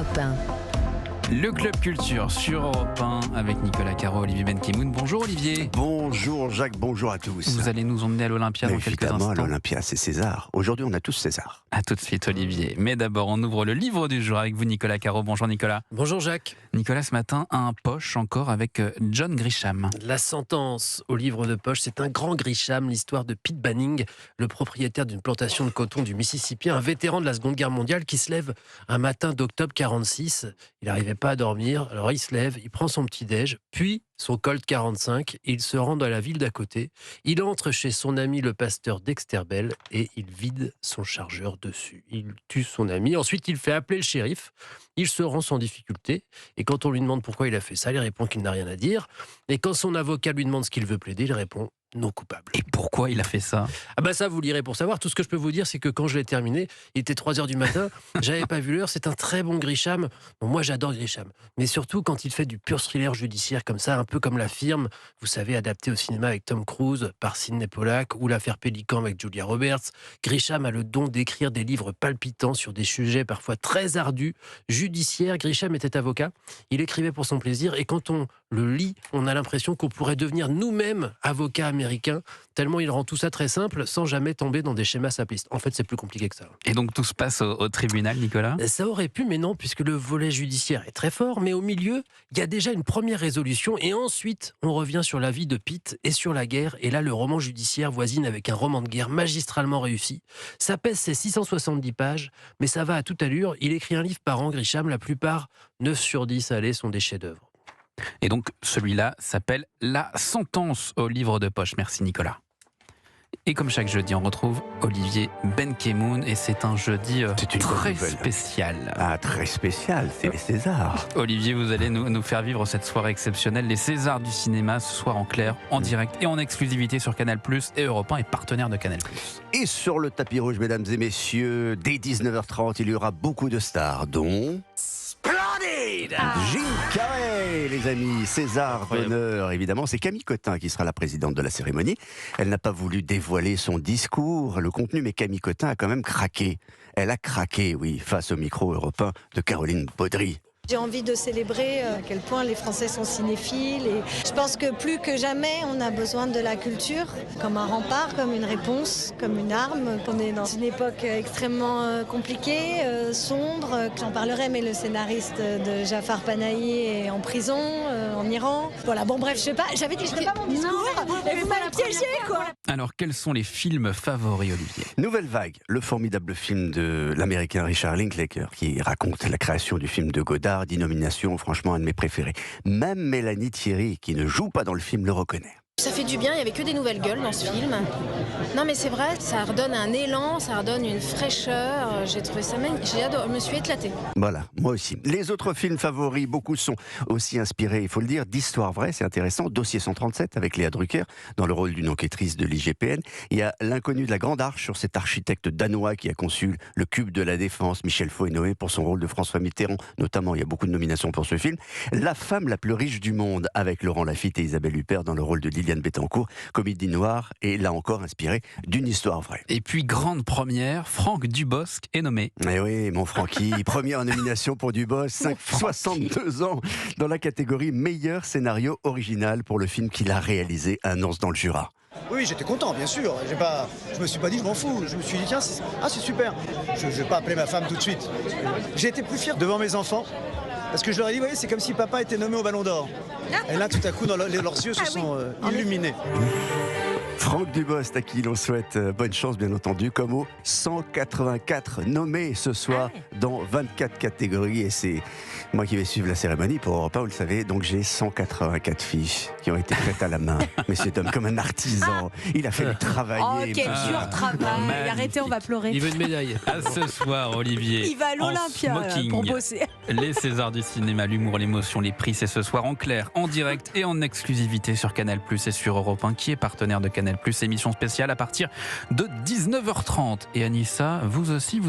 Europe 1. Le Club Culture sur Europe 1 avec Nicolas Caro, Olivier Benkemoun. Bonjour Olivier. Bonjour Jacques, bonjour à tous. Vous allez nous emmener à l'Olympia dans quelques instants. À l'Olympia, c'est César. Aujourd'hui, on a tous César. A tout de suite Olivier. Mais d'abord, on ouvre le livre du jour avec vous Nicolas Caro. Bonjour Nicolas. Bonjour Jacques. Nicolas, ce matin, un poche encore avec John Grisham. La sentence au livre de poche, c'est un grand Grisham, l'histoire de Pete Banning, le propriétaire d'une plantation de coton du Mississippi, un vétéran de la Seconde Guerre mondiale qui se lève un matin d'octobre 46. Il n'arrivait pas à dormir, alors il se lève, il prend son petit-déj, puis son Colt 45, il se rend dans la ville d'à côté, il entre chez son ami le pasteur Dexter Bell et il vide son chargeur dessus. Il tue son ami, ensuite il fait appeler le shérif, il se rend sans difficulté, et quand on lui demande pourquoi il a fait ça, il répond qu'il n'a rien à dire, et quand son avocat lui demande ce qu'il veut plaider, il répond non coupable. Et pourquoi il a fait ça ? Ah bah ça, vous lirez pour savoir. Tout ce que je peux vous dire, c'est que quand je l'ai terminé, il était 3h du matin, j'avais pas vu l'heure, c'est un très bon Grisham. Bon, moi j'adore Grisham, mais surtout quand il fait du pur thriller judiciaire comme ça, un peu comme La Firme, vous savez, adapté au cinéma avec Tom Cruise par Sidney Pollack, ou L'Affaire Pélican avec Julia Roberts. Grisham a le don d'écrire des livres palpitants sur des sujets parfois très ardus, judiciaires. Grisham était avocat, il écrivait pour son plaisir, et quand on le lit, on a l'impression qu'on pourrait devenir nous-mêmes avocats américains, tellement il rend tout ça très simple, sans jamais tomber dans des schémas simplistes. En fait, c'est plus compliqué que ça. Et donc tout se passe au tribunal, Nicolas ? Ça aurait pu, mais non, puisque le volet judiciaire est très fort, mais au milieu, il y a déjà une première résolution, et ensuite, on revient sur la vie de Pete et sur la guerre, et là, le roman judiciaire voisine avec un roman de guerre magistralement réussi. Ça pèse ses 670 pages, mais ça va à toute allure. Il écrit un livre par an, Grisham, la plupart, 9 sur 10, allez, sont des chefs-d'œuvre. Et donc celui-là s'appelle La sentence au livre de poche. Merci Nicolas. Et comme chaque jeudi, on retrouve Olivier Benkemoun et c'est un jeudi très spécial. Ah, très spécial, c'est les Césars. Olivier, vous allez nous faire vivre cette soirée exceptionnelle, les Césars du cinéma, ce soir en clair, en direct et en exclusivité sur Canal+, et Europe 1 est partenaire de Canal+. Et sur le tapis rouge, mesdames et messieurs, dès 19h30, il y aura beaucoup de stars, dont... Jim Carrey, les amis, César d'honneur, évidemment. C'est Camille Cotin qui sera la présidente de la cérémonie. Elle n'a pas voulu dévoiler son discours, le contenu, mais Camille Cotin a quand même craqué. Elle a craqué, oui, face au micro européen de Caroline Baudry. J'ai envie de célébrer à quel point les Français sont cinéphiles et je pense que plus que jamais on a besoin de la culture comme un rempart, comme une réponse, comme une arme. On est dans une époque extrêmement compliquée, sombre. J'en parlerai, mais le scénariste de Jafar Panahi est en prison en Iran. Voilà, bon bref, je sais pas, j'avais dit que je n'étais pas mon discours et vous m'avez piégé quoi. Alors quels sont les films favoris, Olivier ? Nouvelle Vague, le formidable film de l'américain Richard Linklater qui raconte la création du film de Godard. 10 nominations, franchement un de mes préférés. Même Mélanie Thierry, qui ne joue pas dans le film, le reconnaît. Ça fait du bien, il n'y avait que des nouvelles gueules dans ce film. Non mais c'est vrai, ça redonne un élan, ça redonne une fraîcheur. J'ai trouvé ça magnifique, j'ai adoré, je me suis éclatée. Voilà, moi aussi. Les autres films favoris, beaucoup sont aussi inspirés, il faut le dire, d'histoires vraies, c'est intéressant. Dossier 137 avec Léa Drucker, dans le rôle d'une enquêtrice de l'IGPN. Il y a L'inconnu de la Grande Arche sur cet architecte danois qui a conçu le Cube de la Défense, Michel Fouet-Noé, pour son rôle de François Mitterrand, notamment. Il y a beaucoup de nominations pour ce film. La femme la plus riche du monde, avec Laurent Lafitte et Isabelle Huppert dans le rôle de Liliane Bettencourt, comédie noire, et là encore inspirée d'une histoire vraie. Et puis, grande première, Franck Dubosc est nommé. Eh oui, mon Francky, première nomination pour Dubosc, 62 ans, dans la catégorie meilleur scénario original pour le film qu'il a réalisé, Un ours dans le Jura. Oui, j'étais content, bien sûr. Je me suis pas dit, je m'en fous. Je me suis dit, tiens, c'est super. Je vais pas appeler ma femme tout de suite. J'ai été plus fier devant mes enfants. Parce que je leur ai dit, vous voyez, c'est comme si papa était nommé au Ballon d'Or. Et là, tout à coup, leurs yeux se sont illuminés. Franck Dubosc, à qui l'on souhaite bonne chance, bien entendu, comme aux 184 nommés ce soir dans 24 catégories. Et c'est moi qui vais suivre la cérémonie pour Europe 1, vous le savez. Donc j'ai 184 fiches qui ont été faites à la main. Mais cet homme, comme un artisan, il a fallu travailler. Oh, quel dur travail. Arrêtez, on va pleurer. Il veut une médaille. À ce soir, Olivier. Il va à l'Olympia pour bosser. Les Césars du cinéma, l'humour, l'émotion, les prix, c'est ce soir en clair, en direct et en exclusivité sur Canal+, et sur Europe 1, qui est partenaire de Canal+, émission spéciale à partir de 19h30. Et Anissa, vous aussi, vous